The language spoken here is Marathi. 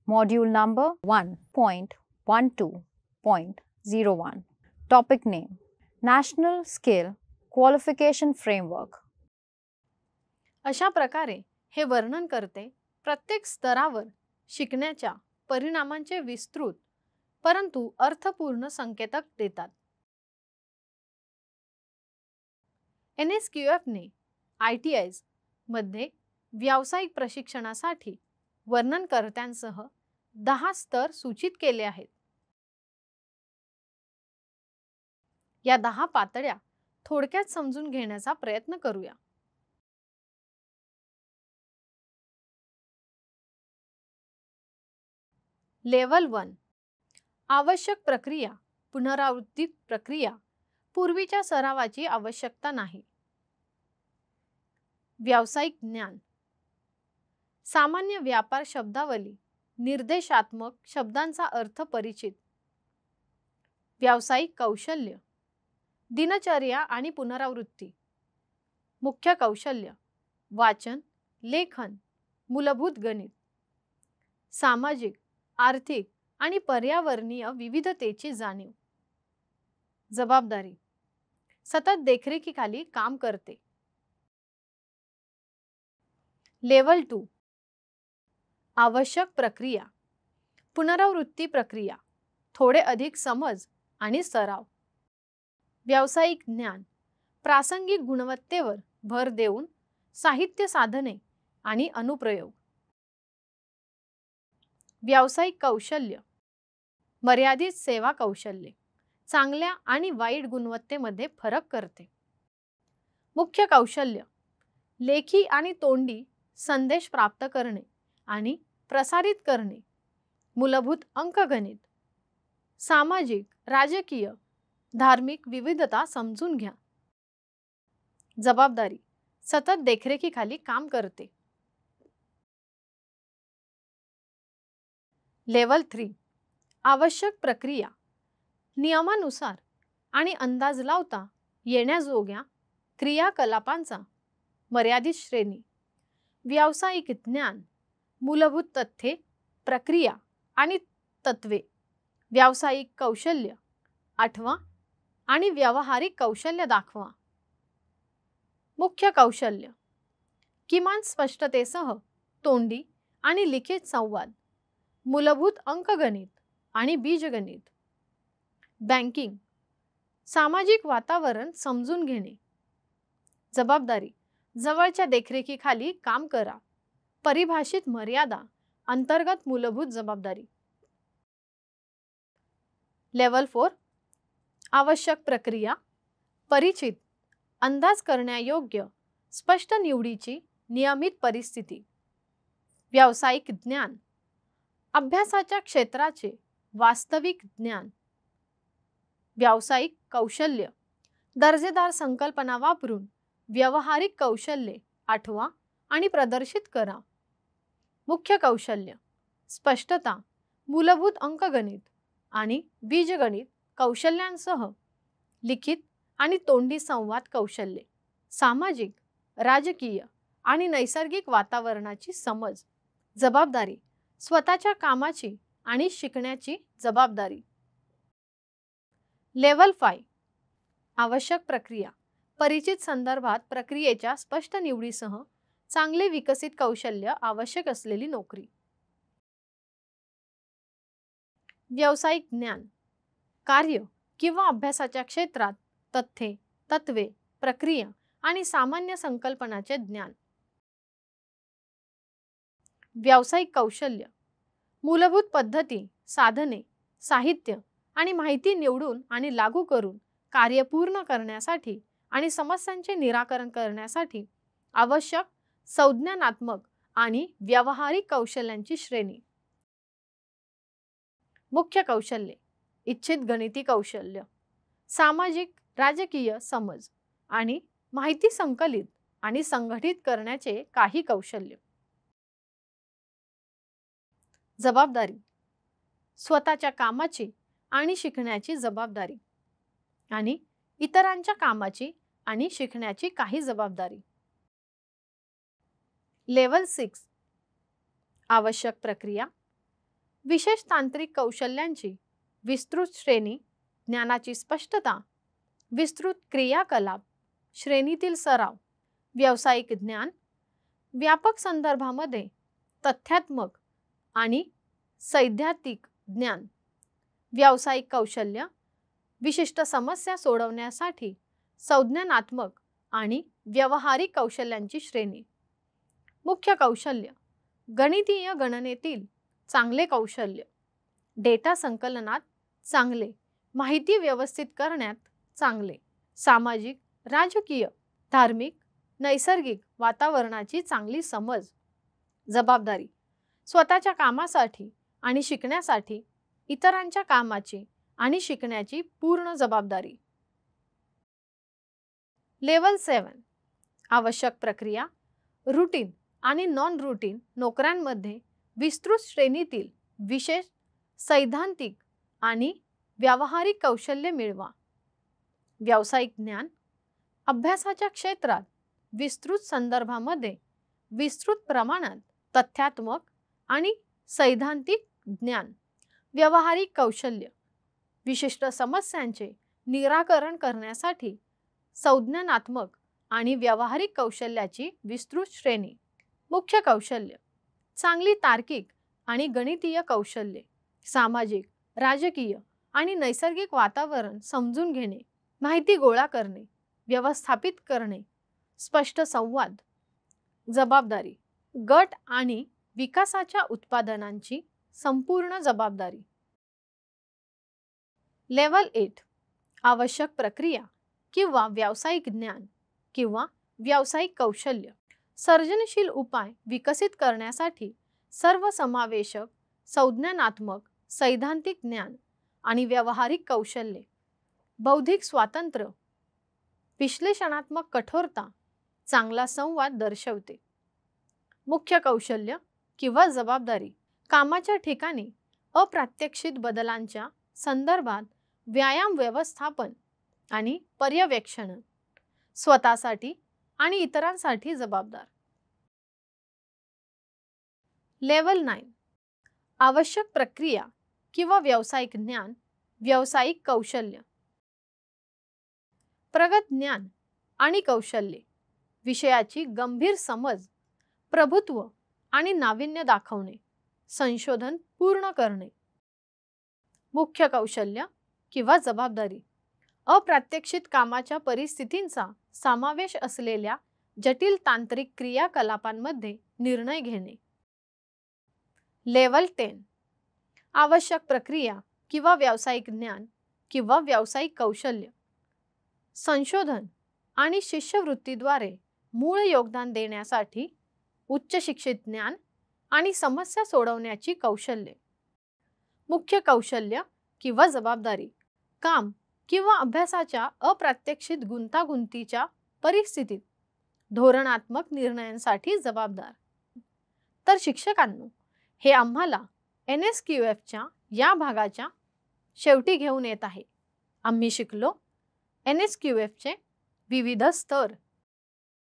Module number 1.12.01. Topic name: National Skill Qualification Framework. अशा प्रकारे हे वर्णन करते प्रत्येक स्तरावर शिकण्याच्या परिणामांचे विस्तृत परंतु अर्थपूर्ण संकेतक देतात. NSQF ने ITIs मध्ये व्यावसायिक प्रशिक्षणासाठी वर्णनकर्त्यांसह 10 स्तर सूचित केले आहेत. या 10 पातळ्या थोडक्यात समजून घेण्याचा प्रयत्न करूया. लेवल 1 आवश्यक प्रक्रिया पुनरावृत्ती प्रक्रिया पूर्वीच्या सरावाची आवश्यकता नाही. व्यावसायिक ज्ञान सामान्य व्यापार शब्दावली निर्देशात्मक शब्दांचा अर्थ परिचित. व्यावसायिक कौशल्य दिनचर्या आणि पुनरावृत्ती. मुख्य कौशल्य वाचन लेखन मूलभूत गणित. सामाजिक आर्थिक आणि पर्यावरणीय विविधतेची जाणीव. जबाबदारी सतत देखरेखीखाली काम करते. लेवल 2 आवश्यक प्रक्रिया पुनरावृत्ती प्रक्रिया थोडे अधिक समज आणि सराव. व्यावसायिक ज्ञान प्रासंगिक गुणवत्तेवर भर देऊन साहित्य साधने आणि अनुप्रयोग. व्यावसायिक कौशल्य मर्यादित सेवा कौशल्ये चांगल्या आणि वाईट गुणवत्तेमध्ये फरक करते. मुख्य कौशल्य लेखी आणि तोंडी संदेश प्राप्त करणे आणि प्रसारित करणे. मूलभूत अंकगणित. सामाजिक राजकीय धार्मिक विविधता समजून घ्या. जबाबदारी सतत देखरेखीखाली काम करते. लेवल 3 आवश्यक प्रक्रिया नियमानुसार आणि अंदाज लावता येण्याजोग्या क्रियाकलापांचा मर्यादित श्रेणी. व्यावसायिक ज्ञान मूलभूत तथ्ये प्रक्रिया आणि तत्त्वे. व्यावसायिक कौशल्य आठवा आणि व्यावहारिक कौशल्य दाखवा. मुख्य कौशल्य किमान स्पष्टतेसह तोंडी आणि लिखित संवाद. मूलभूत अंकगणित आणि बीजगणित. बँकिंग सामाजिक वातावरण समजून घेणे. जबाबदारी जवळच्या देखरेखीखाली काम करा. परिभाषित मर्यादा अंतर्गत मूलभूत जबाबदारी. लेवल 4 आवश्यक प्रक्रिया परिचित अंदाज करण्यायोग्य स्पष्ट निवडीची नियमित परिस्थिती. व्यावसायिक ज्ञान अभ्यासाच्या क्षेत्राचे वास्तविक ज्ञान. व्यावसायिक कौशल्य दर्जेदार संकल्पना वापरून व्यावहारिक कौशल्ये आठवा आणि प्रदर्शित करा. मुख्य कौशल्य स्पष्टता मूलभूत अंकगणित आणि बीजगणित कौशल्यांसह लिखित आणि तोंडी संवाद कौशल्ये. सामाजिक राजकीय आणि नैसर्गिक वातावरणाची समज. जबाबदारी स्वतःच्या कामाची आणि शिकण्याची जबाबदारी. लेवल 5 आवश्यक प्रक्रिया परिचित संदर्भात प्रक्रियेच्या स्पष्ट निवडीसह चांगले विकसित कौशल्य आवश्यक असलेली नोकरी. व्यावसायिक ज्ञान कार्य किंवा अभ्यासाच्या क्षेत्रात तथ्ये तत्वे प्रक्रिया आणि सामान्य संकल्पनाचे ज्ञान. व्यावसायिक कौशल्य मूलभूत पद्धती साधने साहित्य आणि माहिती निवडून आणि लागू करून कार्य पूर्ण करण्यासाठी आणि समस्यांचे निराकरण करण्यासाठी आवश्यक संज्ञानात्मक आणि व्यावहारिक कौशल्यांची श्रेणी. मुख्य कौशल्ये इच्छित गणिती कौशल्य सामाजिक राजकीय समज आणि माहिती संकलित आणि संघटित करण्याचे काही कौशल्य. जबाबदारी स्वतःच्या कामाची आणि शिकण्याची जबाबदारी आणि इतरांच्या कामाची आणि शिकण्याची काही जबाबदारी. लेवल 6 आवश्यक प्रक्रिया विशेष तांत्रिक कौशल्यांची विस्तृत श्रेणी, ज्ञानाची स्पष्टता, विस्तृत क्रियाकलाप, श्रेणीतील सराव, व्यावसायिक ज्ञान, व्यापक संदर्भामध्ये तथ्यात्मक आणि सैद्धांतिक ज्ञान, व्यावसायिक कौशल्य, विशिष्ट समस्या सोडवण्यासाठी संज्ञानात्मक आणि व्यावहारिक कौशल्यांची श्रेणी. मुख्य कौशल्य: गणितीय गणनेतील चांगले कौशल्य, डेटा संकलनात चांगले, माहिती व्यवस्थित करण्यात चांगले, सामाजिक, राजकीय, धार्मिक, नैसर्गिक वातावरणाची चांगली समज, जबाबदारी, स्वतःच्या कामासाठी आणि शिकण्यासाठी इतरांच्या कामाची आणि शिकण्याची पूर्ण जबाबदारी. लेवल 7 आवश्यक प्रक्रिया, रूटीन आणि नॉन रूटीन नोकऱ्यांमध्ये विस्तृत श्रेणीतील विशेष सैद्धांतिक आणि व्यावहारिक कौशल्य मिळवा. व्यावसायिक ज्ञान, अभ्यासाच्या क्षेत्रात विस्तृत संदर्भामध्ये विस्तृत प्रमाणात तथ्यात्मक आणि सैद्धांतिक ज्ञान. व्यावहारिक कौशल्य, विशिष्ट समस्यांचे निराकरण करण्यासाठी संज्ञानात्मक आणि व्यावहारिक कौशल्याची विस्तृत श्रेणी. मुख्य कौशल्य: चांगली तार्किक आणि गणितीय कौशल्ये, सामाजिक, राजकीय आणि नैसर्गिक वातावरण समजून घेणे, माहिती गोळा करणे, व्यवस्थापित करणे, स्पष्ट संवाद, जबाबदारी, गट आणि विकासाच्या उत्पादनांची संपूर्ण जबाबदारी. लेवल 8 आवश्यक प्रक्रिया किंवा व्यावसायिक ज्ञान किंवा व्यावसायिक कौशल्य, सर्जनशील उपाय विकसित करण्यासाठी सर्वसमावेशक संज्ञानात्मक सैद्धांतिक ज्ञान आणि व्यावहारिक कौशल्ये, बौद्धिक स्वातंत्र्य, विश्लेषणात्मक कठोरता, चांगला संवाद दर्शवते. मुख्य कौशल्य किंवा जबाबदारी, कामाच्या ठिकाणी अप्रात्यक्षिक बदलांच्या संदर्भात व्यायाम व्यवस्थापन आणि पर्यवेक्षण, स्वतःसाठी आणि इतरांसाठी जबाबदार. लेवल 9 आवश्यक प्रक्रिया किंवा व्यावसायिक ज्ञान, व्यावसायिक कौशल्य, प्रगत ज्ञान आणि कौशल्ये, विषयाची गंभीर समज, प्रभुत्व आणि नाविन्य दाखवणे, संशोधन पूर्ण करणे. मुख्य कौशल्य किंवा जबाबदारी, अप्रात्यक्षिक कामाच्या परिस्थितींचा समावेश असलेल्या जटिल तांत्रिक क्रियाकलापांमध्ये निर्णय घेणे. लेवल 10 आवश्यक प्रक्रिया किंवा व्यावसायिक ज्ञान किंवा व्यावसायिक कौशल्य, संशोधन आणि शिष्यवृत्तीद्वारे मूळ योगदान देण्यासाठी उच्च शिक्षित ज्ञान आणि समस्या सोडवण्याची कौशल्ये. मुख्य कौशल्य किंवा जबाबदारी, काम किंवा अभ्यासाच्या अप्रात्यक्षिक गुंतागुंतीच्या परिस्थितीत धोरणात्मक निर्णयांसाठी जबाबदार. तर शिक्षकांनो, हे आम्हाला NSQFच्या या भागाच्या शेवटी घेऊन येत आहे. आम्ही शिकलो NSQFचे विविध स्तर